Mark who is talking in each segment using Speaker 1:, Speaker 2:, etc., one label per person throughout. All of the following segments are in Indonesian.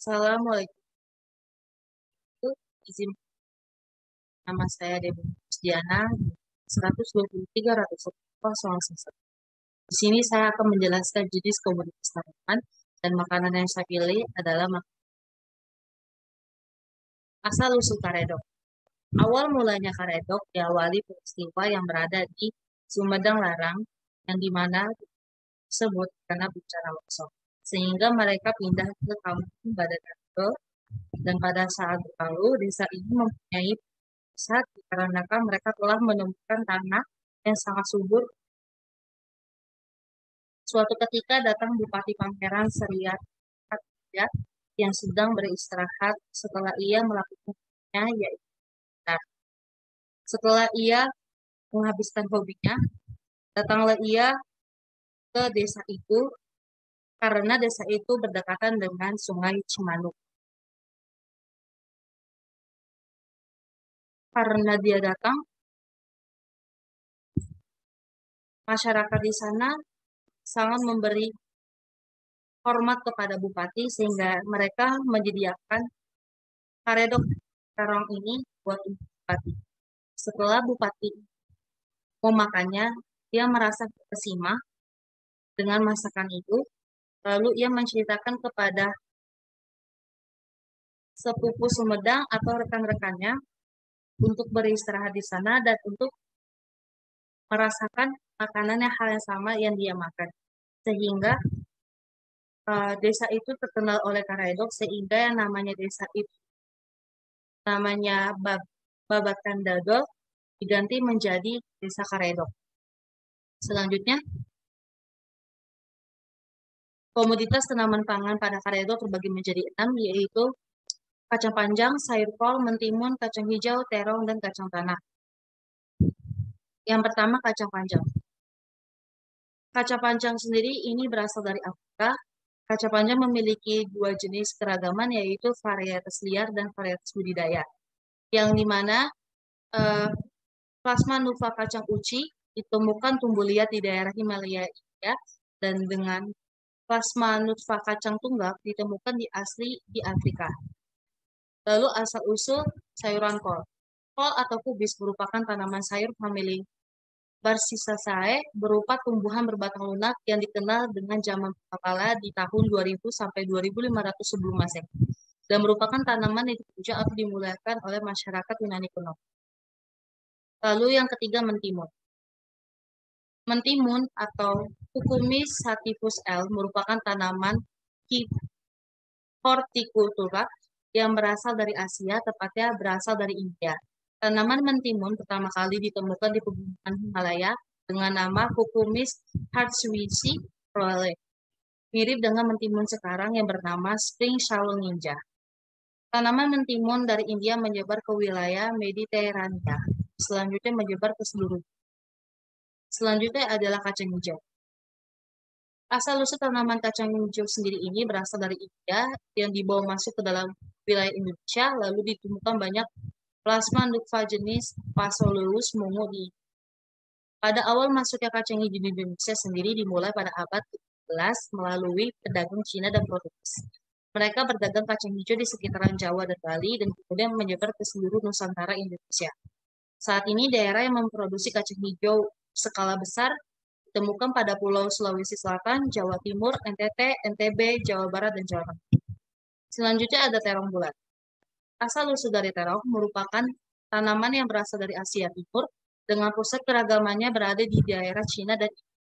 Speaker 1: Assalamualaikum. Izin nama saya Dewi Diana 123.101. Di sini saya akan menjelaskan jenis komoditas tanaman dan makanan yang saya pilih adalah asal-usul karedok. Awal mulanya karedok diawali peristiwa yang berada di Sumedang Larang yang dimana tersebut karena bencana longsor. Sehingga mereka pindah ke kampung Badadake dan pada saat lalu desa ini mempunyai pusat dikarenakan mereka telah menemukan tanah yang sangat subur. Suatu ketika datang Bupati Pangeran Seriat yang sedang beristirahat setelah ia melakukannya, yaitu setelah ia menghabiskan hobinya, datanglah ia ke desa itu karena desa itu berdekatan dengan Sungai Cimanuk. Karena dia datang, masyarakat di sana sangat memberi hormat kepada bupati sehingga mereka menyediakan karedok terong ini buat bupati. Setelah bupati memakannya, dia merasa terkesima dengan masakan itu. Lalu ia menceritakan kepada sepupu Sumedang atau rekan-rekannya untuk beristirahat di sana dan untuk merasakan makanan yang hal yang sama yang dia makan. Sehingga desa itu terkenal oleh karedok sehingga yang namanya desa itu namanya Babakan Dagel diganti menjadi desa karedok. Selanjutnya, komoditas tanaman pangan pada karedok terbagi menjadi 6, yaitu kacang panjang, sayur kol, mentimun, kacang hijau, terong, dan kacang tanah. Yang pertama, kacang panjang. Kacang panjang sendiri ini berasal dari Afrika. Kacang panjang memiliki dua jenis keragaman, yaitu varietas liar dan varietas budidaya. Yang dimana plasma nuva kacang uci ditemukan tumbuh liar di daerah Himalaya India, dan dengan plasma nuva kacang tunggak ditemukan di asli di Afrika. Lalu asal-usul sayuran kol. Kol atau kubis merupakan tanaman sayur famili Barsisaceae, berupa tumbuhan berbatang lunak yang dikenal dengan zaman purbakala di tahun 2000 sampai 2500 sebelum Masehi, dan merupakan tanaman yang dipuja atau dimuliakan oleh masyarakat Yunani kuno. Lalu yang ketiga, mentimun. Mentimun atau Cucumis sativus L merupakan tanaman hortikultura yang berasal dari Asia, tepatnya berasal dari India. Tanaman mentimun pertama kali ditemukan di pegunungan Himalaya dengan nama Cucumis hartswici roelle, mirip dengan mentimun sekarang yang bernama Spring Shawl Ninja. Tanaman mentimun dari India menyebar ke wilayah Mediterania, selanjutnya menyebar ke seluruh. Selanjutnya adalah kacang hijau. Asal-usul tanaman kacang hijau sendiri ini berasal dari India yang dibawa masuk ke dalam wilayah Indonesia, lalu ditemukan banyak plasma nuva jenis Phaseolus mungu di. Pada awal masuknya kacang hijau di Indonesia sendiri dimulai pada abad ke-11 melalui pedagang Cina dan Portugis. Mereka berdagang kacang hijau di sekitaran Jawa dan Bali dan kemudian menyebar ke seluruh Nusantara Indonesia. Saat ini daerah yang memproduksi kacang hijau skala besar ditemukan pada Pulau Sulawesi Selatan, Jawa Timur, NTT, NTB, Jawa Barat, dan Jawa Tengah. Selanjutnya ada terong bulat. Asal-usul dari terong merupakan tanaman yang berasal dari Asia Timur dengan pusat keragamannya berada di daerah Cina dan India.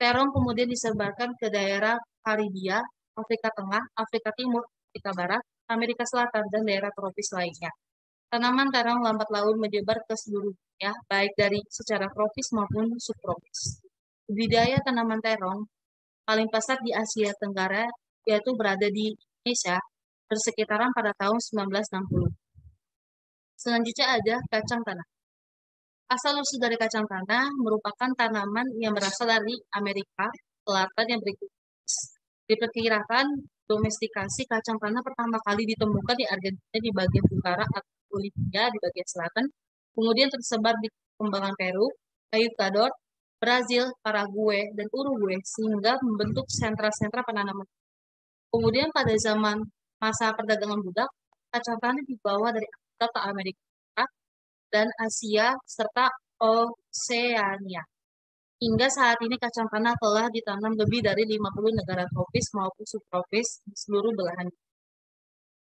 Speaker 1: Terong kemudian disebarkan ke daerah Karibia, Afrika Tengah, Afrika Timur, Afrika Barat, Amerika Selatan, dan daerah tropis lainnya. Tanaman terong lambat laun menyebar ke seluruh dunia, baik dari secara tropis maupun subtropis. Budidaya tanaman terong paling pesat di Asia Tenggara, yaitu berada di Indonesia, bersekitaran pada tahun 1960. Selanjutnya ada kacang tanah. Asal-usul dari kacang tanah merupakan tanaman yang berasal dari Amerika Selatan yang berikut. Diperkirakan domestikasi kacang tanah pertama kali ditemukan di Argentina di bagian utara atau Bolivia di bagian selatan, kemudian tersebar di perkembangan Peru, Ecuador, Brazil, Paraguay, dan Uruguay sehingga membentuk sentra-sentra penanaman. Kemudian pada zaman masa perdagangan budak, kacang tanah dibawa dari Afrika ke Amerika Serikat dan Asia serta Oseania. Hingga saat ini kacang tanah telah ditanam lebih dari 50 negara tropis maupun subtropis di seluruh belahan dunia.